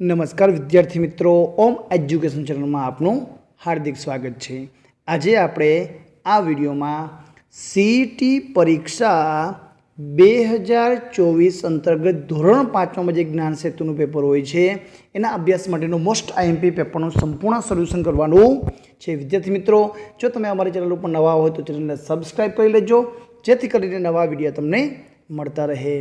नमस्कार विद्यार्थी मित्रों, ओम एज्युकेशन चैनल में आपनु हार्दिक स्वागत है। आज आपणे आ विडियो में सीईटी परीक्षा 2024 अंतर्गत धोरण 5 में जे ज्ञान सेतुनु पेपर होय छे एना अभ्यास माटेनो मोस्ट आईएमपी पेपरનું संपूर्ण सोल्यूशन करवानुं छे। विद्यार्थी मित्रों, जो तमे अमारी चैनल पर नवा हो तो चैनल ने सब्सक्राइब कर लेजो, जेथी करीने नवा विडियो तमने मळता रहे।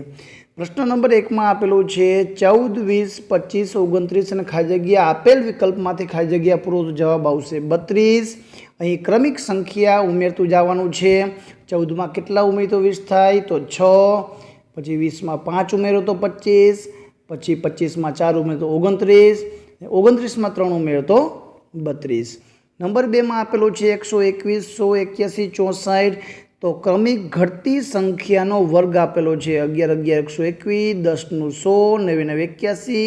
प्रश्न नंबर 1 में आपेलू है 14, 20, 25, 29 અને ખાલી જગ્યા આપેલ વિકલ્પમાંથી ખાલી જગ્યા પૂરો તો જવાબ આવશે 32। અહીં ક્રમિક સંખ્યા ઉમેરતું જવાનું છે। 14 માં કેટલા ઉમેરી તો 20 થાય તો 6, પછી 20 માં 5 ઉમેરો તો 25, પછી 25 માં 4 ઉમેરો તો 29, 29 માં 3 ઉમેરો તો 32। નંબર 2 में आपेलू है 121, 100, 81, 64। तो क्रमिक घटती संख्यानो वर्ग आपेलो है 11, 11, 121, 10 નું 100, 99, 81,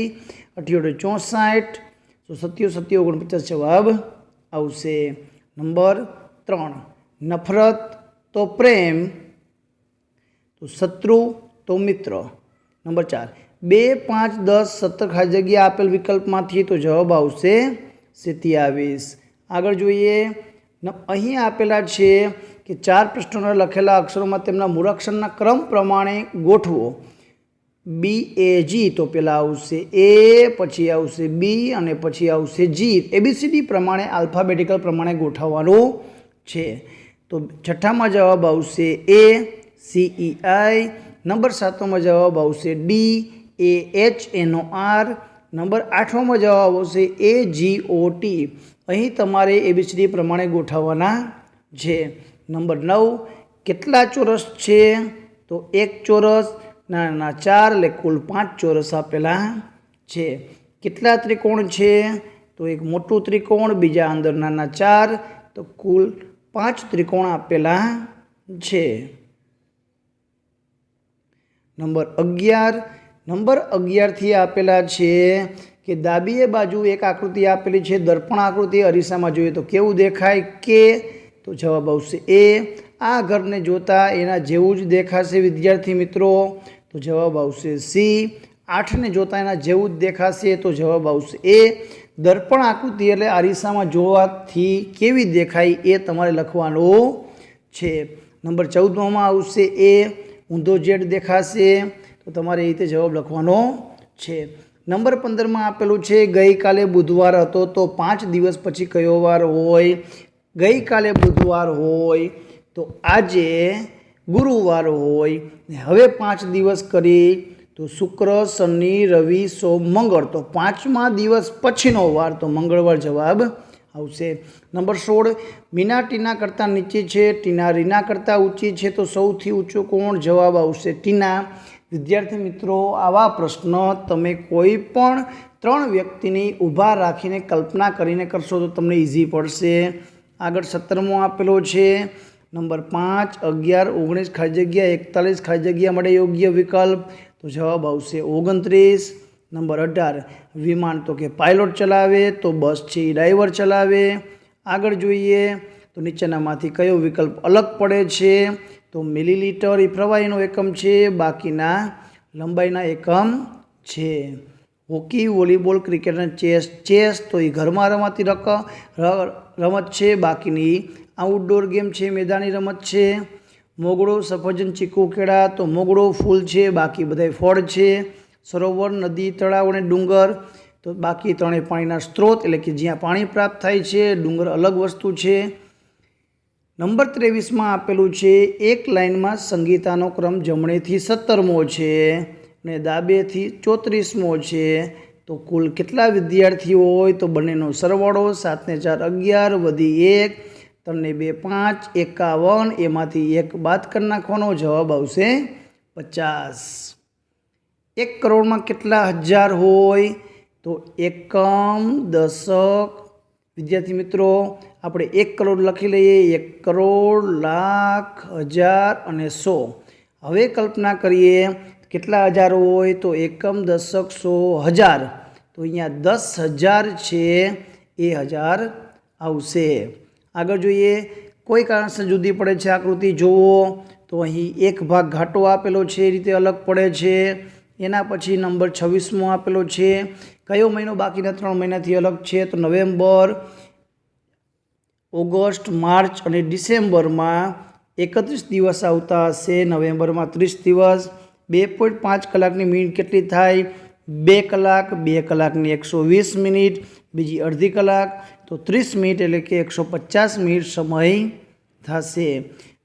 88, 64, 87, 87, 49 जवाब आवशे। नंबर 3 नफरत तो प्रेम तो शत्रु तो मित्र। नंबर 4 2, 5, 10, 17 खाली जग्या आपेल विकल्प में तो जवाब आवशे 27। आगळ जोईए, अहीं आपेला छे कि 4 प्रश्नों लखेला अक्षरों में तेमना मूळाक्षरना क्रम प्रमाणे गोठवो। BAG तो पेला आवशे ए, पछी आवशे बी अने पछी आवशे जी। ABCD प्रमाणे अल्फाबेटिकल प्रमाणे गोठववानुं छे। तो छठ्ठा में जवाब आवशे ए CEI। नंबर 7 में जवाब आवशे DAHNOR। नंबर 8 में जवाब आवशे AGOT। अहीं तमारे ABCD प्रमाणे गोठववाना छे। नंबर 9 केटला चोरस छे तो 1 चोरस, नाना 4 એટલે कुल 5 चोरस आपेला छे। केटला त्रिकोण छे तो एक मोटू त्रिकोण, बीजा अंदर नाना 4, तो कुल 5 त्रिकोण आपेला छे। नंबर 11 नंबर 11 थी आपेला छे कि डाबीए बाजू एक आकृति आपेली छे दर्पण आकृति, अरीसामां જોઈએ तो केवुं देखाय के तो जवाब आवशे ए। आ घर ने जोता एना जेवुं ज देखाशे विद्यार्थी मित्रों तो जवाब आवशे सी। 8 ने जोता एना जेवुं ज देखाशे तो जवाब आवशे ए। दर्पण आकृति एटले अरीसामां जोवाथी केवी देखाय ए तमारे लखवानुं छे। नंबर 14 मां आवशे ए ऊंधो जेड देखाशे तो तमारे ए रीते जवाब लखवानो छे। नंबर 15 में आपेलू है गई काले बुधवार हतो तो 5 दिवस पछी कयो वार होय। गई काले बुधवार होय तो आजे गुरुवार होय। हवे 5 दिवस करी तो शुक्र, शनि, रवि, सोम, मंगळ। तो 5मा दिवस पछीनो वार तो मंगळवार जवाब आवशे। नंबर 16 मीना टीना करता नीचे छे, टीना रीना करता ऊंची छे तो सौथी ऊंचो कोण? जवाब आवशे टीना। विद्यार्थी मित्रों, आवा प्रश्न तमे कोईपण 3 व्यक्तिनी ऊभा राखीने कल्पना करीने करशो तो तमने इजी पड़शे। आगळ 17मो आपेलो छे नंबर 5, 11, 19 खाली जग्या 41 खाली जग्या मळे योग्य विकल्प तो जवाब आवशे 29। नंबर 18 विमान तो के पायलट चलावे तो बस छे ड्राइवर चलावे। आगळ जोईए तो नीचेनामांथी कयो विकल्प अलग पड़े छे तो मिलीलीटर ए प्रवाहीनो एकम छे, बाकीना लंबाईना एकम छे। हॉकी, वॉलीबॉल, क्रिकेट और चेस तो ये घर में रमाती रमत है, बाकी आउटडोर गेम है, मैदानी रमत है। मोगड़ो, सफरजन, चीकू, केड़ा तो मोगड़ो फूल है, बाकी बधाय फळ है। सरोवर, नदी, तळाव ने डूंगर तो बाकी त्रणेय पाणीना स्त्रोत एटले कि ज्यां पाणी प्राप्त थाय छे। डूंगर अलग वस्तु है। नंबर 23 में आपेलू है एक लाइन में संगीतानो क्रम जमणेथी 17मो है ने डाबेथी 34मो है तो कुल केटला विद्यार्थी होय तो बंनेनो सरवाळो 7 ने 4 11 वधी 1 3 ने 2 5 51 एमांथी 1 बाद कर नाखवानो जवाब आवशे 50। 1 करोड़ में केटला हजार होय तो एकम, दशक। विद्यार्थी मित्रों, આપણે 1 કરોડ લખી લઈએ 1 કરોડ, લાખ, હજાર અને 100। હવે કલ્પના કરીએ કેટલા હજાર હોય તો એકમ, દશક, 100, હજાર। તો અહીંયા 10,000 છે એ હજાર આવશે। આગળ જોઈએ, કોઈ કારણસર જુદી પડે છે આકૃતિ જોવો तो અહીં એક ભાગ ઘાટો આપેલો છે એ રીતે અલગ પડે છે। એના પછી નંબર 26મો આપેલો છે, કયો મહિનો બાકીના 3 મહિનાથી અલગ છે? તો નવેમ્બર, ઓગસ્ટ, માર્ચ અને ડિસેમ્બરમાં 31 દિવસ આવતા હશે, નવેમ્બરમાં 30 દિવસ. 2.5 કલાકની મિનિટ કેટલી થાય? 2 કલાક, 2 કલાકની 120 મિનિટ, બીજી અડધી કલાક, તો 30 મિનિટ એટલે કે 150 મિનિટ સમય થશે.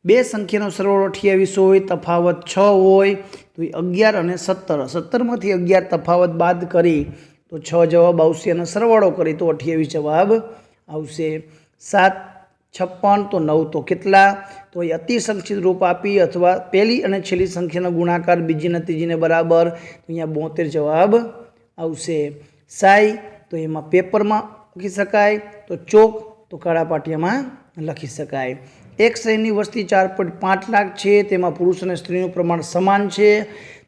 બે સંખ્યાનો સરવાળો 28 હોય, તફાવત 6 હોય, તો 11 અને 17, 17માંથી 11 તફાવત બાદ કરી તો 6 જવાબ આવશે, અને સરવાળો કરી તો 28 જવાબ આવશે. 7, 56 તો 9 તો કેટલા? તો એ અતિ સંક્ષિપ્ત રૂપ આપી અથવા પહેલી અને છેલ્લી સંખ્યાનો ગુણાકાર બીજી અને ત્રીજીને બરાબર, તો અહીંયા 72 જવાબ આવશે. સાઈ તો એમાં પેપરમાં લખી શકાય, તો ચોક તો કાળા પાટિયામાં લખી શકાય. એક શહેરની વસ્તી 4.5 લાખ છે, તેમાં પુરુષ અને સ્ત્રીનું પ્રમાણ સમાન છે,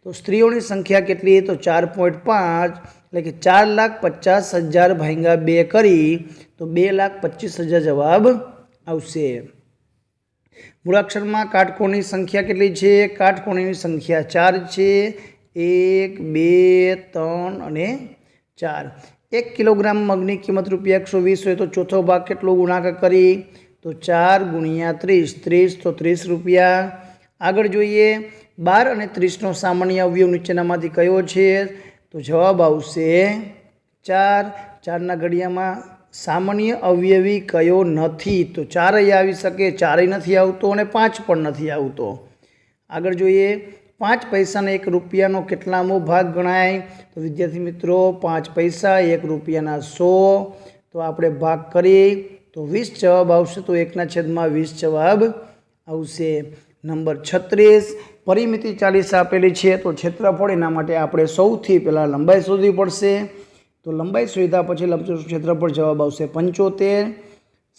તો સ્ત્રીઓની સંખ્યા કેટલી? તો 4.5 એટલે કે 4,50,000 ભાગ્યા 2 કરી તો 2,25,000 જવાબ આવશે. મૂળાક્ષરમાં કાટકોણની સંખ્યા કેટલી છે? કાટકોણની સંખ્યા 4 છે, 1, 2, 3 અને 4. 1 કિલોગ્રામ મગની કિંમત ₹120 હોય તો ચોથો ભાગ કેટલો ગુણાકાર કરી? તો 4 ગુણ્યા 30, 30 તો 30 રૂપિયા. આગળ જોઈએ, 12 અને 30નો સામાન્ય અવયવ નીચેનામાંથી કયો છે? તો જવાબ આવશે 4. 4ના ઘડિયામાં સામાન્ય અવયવી કયો નથી? તો 4 આવી શકે, 4 નથી આવતો અને 5 પણ નથી આવતો. આગળ જોઈએ, 5 પૈસાને 1 રૂપિયાનો કેટલામો ભાગ ગણાય? તો વિદ્યાર્થી મિત્રો 5 પૈસા 1 રૂપિયાના 100, તો આપણે ભાગ કરી તો 20 જવાબ આવશે, તો 1/20 જવાબ આવશે. નંબર 36, પરિમિતિ 40 આપેલી છે, તો ક્ષેત્રફળ, એના માટે આપણે સૌથી પહેલાં લંબાઈ શોધવી પડશે. તો લંબાઈ શોધ્યા પછી લંબચોરસ ક્ષેત્રફળ જવાબ આવશે 75.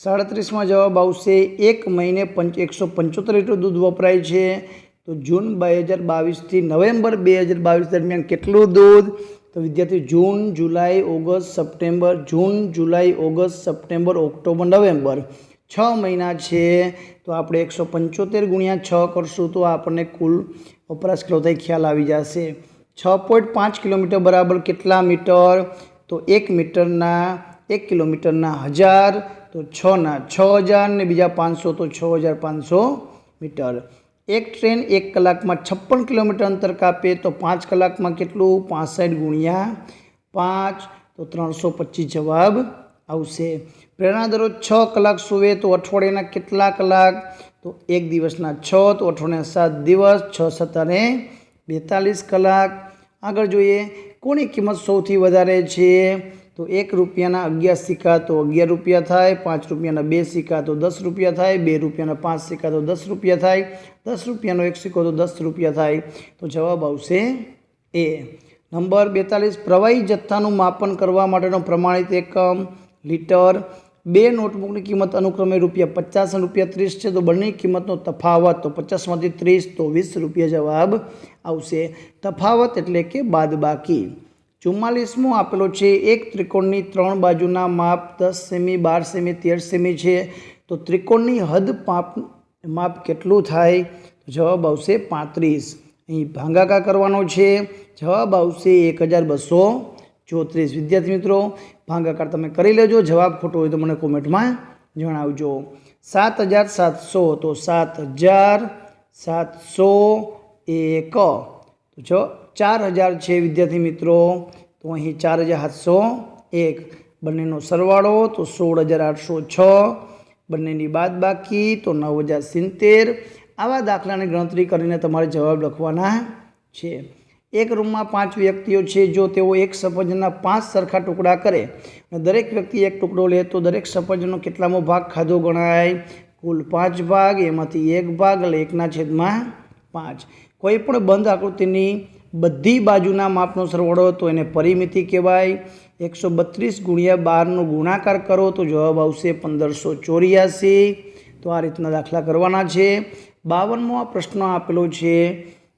37માં જવાબ આવશે 1 મહિને 175 લીટર દૂધ વપરાય છે, તો જૂન 2022 થી નવેમ્બર 2022 દરમિયાન કેટલું દૂધ? તો વિદ્યાર્થી જૂન, જુલાઈ, ઓગસ્ટ, સપ્ટેમ્બર, જૂન, જુલાઈ, ઓગસ્ટ, સપ્ટેમ્બર, ઓક્ટોબર, નવેમ્બર 6 મહિના છે, તો આપણે 175 ગુણ્યા 6 કરશું તો આપણને કુલ વપરાશ કેટલો થાય ખ્યાલ આવી જશે. 6.5 કિલોમીટર બરાબર કેટલા મીટર? તો 1 મીટરના 1 કિલોમીટરના 1000, તો 6ના 6000 ને બીજા 500 તો 6500 મીટર. એક ટ્રેન 1 કલાકમાં 56 કિલોમીટર અંતર કાપે તો 5 કલાકમાં કેટલું? 65 ગુણ્યા 5, તો 325 જવાબ આવશે. પ્રેરણા દરરોજ 6 કલાક સૂવે તો અઠવાડિયાના કેટલા કલાક? તો 1 દિવસના 6, તો અઠવાડિયાના 7 દિવસ, 6 × 7 = 42 કલાક. આગળ જોઈએ, કોની કિંમત સૌથી વધારે છે? તો 1 રૂપિયાના 11 સિક્કા તો 11 રૂપિયા થાય, 5 રૂપિયાના 2 સિક્કા તો 10 રૂપિયા થાય, 2 રૂપિયાના 5 સિક્કા તો 10 રૂપિયા થાય, 10 રૂપિયાનો 1 સિક્કો તો 10 રૂપિયા થાય, તો જવાબ આવશે એ. નંબર 42, પ્રવાહી જથ્થાનું માપન કરવા માટેનો પ્રમાણિત એકમ લીટર. 2 નોટબુકની કિંમત અનુક્રમે ₹50 અને ₹30 છે, તો બંનેની કિંમતનો તફાવત, તો 50માંથી 30 તો 20 રૂપિયા જવાબ આવશે. તફાવત એટલે કે બાદબાકી. 44મો આપેલો છે, એક ત્રિકોણની 3 બાજુના માપ 10 સેમી, 12 સેમી, 13 સેમી છે, તો ત્રિકોણની હદ માપ કેટલું થાય? તો જવાબ આવશે 35. અહીં ભાગાકાર કરવાનો છે, જવાબ આવશે 1234. વિદ્યાર્થી મિત્રો, ભાગાકાર તમે કરી લેજો, જવાબ ખોટો હોય તો મને કોમેન્ટમાં જણાવજો. 7700 તો 7701, તો 4000 છે વિદ્યાર્થી મિત્રો, તો અહીં 4701. બંનેનો સરવાળો તો 16806, બંનેની બાદબાકી તો 9070. આવા દાખલાની ગણતરી કરીને તમારે જવાબ લખવાના છે. એક રૂમમાં 5 વ્યક્તિઓ છે, જો તેઓ એક સફરજનના 5 સરખા ટુકડા કરે અને દરેક વ્યક્તિ એક ટુકડો લે તો દરેક સફરજનનો કેટલામો ભાગ ખાધો ગણાય? કુલ 5 ભાગ, એમાંથી 1 ભાગ એટલે 1/5. કોઈ પણ બંધ આકૃતિની બધી બાજુના માપનો સરવાળો તો એને પરિમિતિ કહેવાય. 132 ગુણ્યા 12નો ગુણાકાર કરો તો જવાબ આવશે 1584. તો આ રીતના દાખલા કરવાના છે. 52મો આ પ્રશ્ન આપેલો છે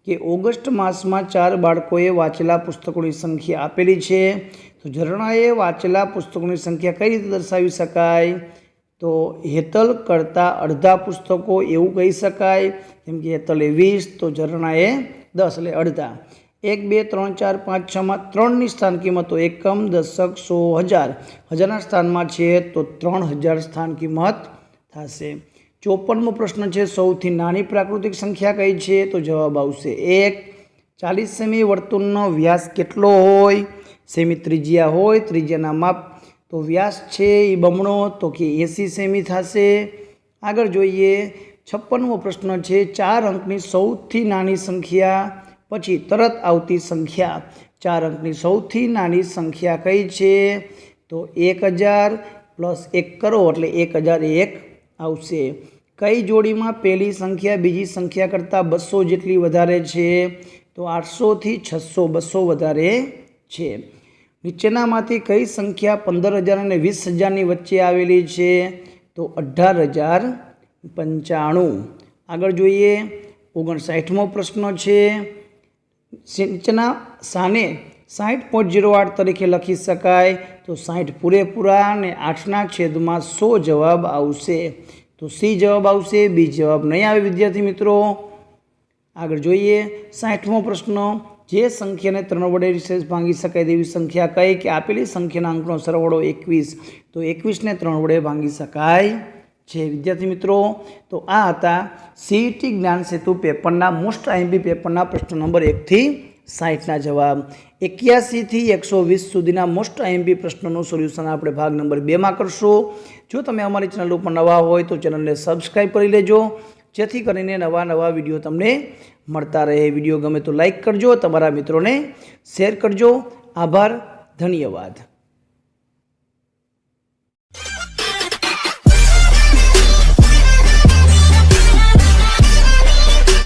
કે ઓગસ્ટ માસમાં 4 બાળકોએ વાંચેલા પુસ્તકોની સંખ્યા આપેલી છે, તો ઝરણાએ વાંચેલા પુસ્તકોની સંખ્યા કઈ રીતે દર્શાવી શકાય? તો હેતલ કરતાં અડધા પુસ્તકો એવું કહી શકાય, કેમ કે હેતલે 20, તો ઝરણાએ 10 એટલે અડધા. 1 2 3 4 5 6 માં 3ની સ્થાન કિંમતો એકમ, દશક, સો, હજાર. હજારના સ્થાનમાં છે તો 3000 સ્થાન કિંમત થશે. 54મો પ્રશ્ન છે, સૌથી નાની પ્રાકૃતિક સંખ્યા કઈ છે? તો જવાબ આવશે 1. 40 સેમી વર્તુળનો વ્યાસ કેટલો હોય? સેમી ત્રિજ્યા હોય, ત્રિજ્યાના માપ તો વ્યાસ છે એ બમણો તો કે 80 સેમી થશે. આગળ જોઈએ 56મો પ્રશ્ન છે, 4 અંકની સૌથી નાની સંખ્યા પછી તરત આવતી સંખ્યા. 4 અંકની સૌથી નાની સંખ્યા કઈ છે? તો 1000 પ્લસ 1 કરો એટલે 1001 આવશે. કઈ જોડીમાં પહેલી સંખ્યા બીજી સંખ્યા કરતાં 200 જેટલી વધારે છે? તો 800 થી 600 200 વધારે છે. નીચેનામાંથી કઈ સંખ્યા 15000 અને 20000ની વચ્ચે આવેલી છે? તો 18095. આગળ જોઈએ 59મો પ્રશ્ન છે, નીચેના સાને 60.08 તરીકે લખી શકાય? તો 60 પૂરેપૂરા અને 8ના છેદમાં 100 જવાબ આવશે. તો સી જવાબ આવશે, બી જવાબ નહીં આવે વિદ્યાર્થી મિત્રો. આગળ જોઈએ 60મો પ્રશ્ન, જે સંખ્યાને 3 વડે વિશેષ ભાંગી શકાય તેવી સંખ્યા કઈ? કે આપેલી સંખ્યાના અંકનો સરવાળો 21. તો 21ને 3 વડે ભાંગી શકાય છે વિદ્યાર્થી મિત્રો. તો આ હતા સીઈટી જ્ઞાન સેતુ પેપરના મોસ્ટ આઈએમપી પેપરના પ્રશ્ન નંબર 1 થી 60ના જવાબ. 81 થી 120 સુધીના મોસ્ટ આઈએમપી પ્રશ્નોનું સોલ્યુશન આપણે ભાગ નંબર 2માં કરશું. જો તમે અમારી ચેનલ ઉપર નવા હોય તો ચેનલને સબસ્ક્રાઈબ કરી લેજો, જેથી કરીને નવા વિડીયો તમને મળતા રહે. વિડીયો ગમે તો લાઈક કરજો, તમારા મિત્રોને શેર કરજો. આભાર, ધન્યવાદ.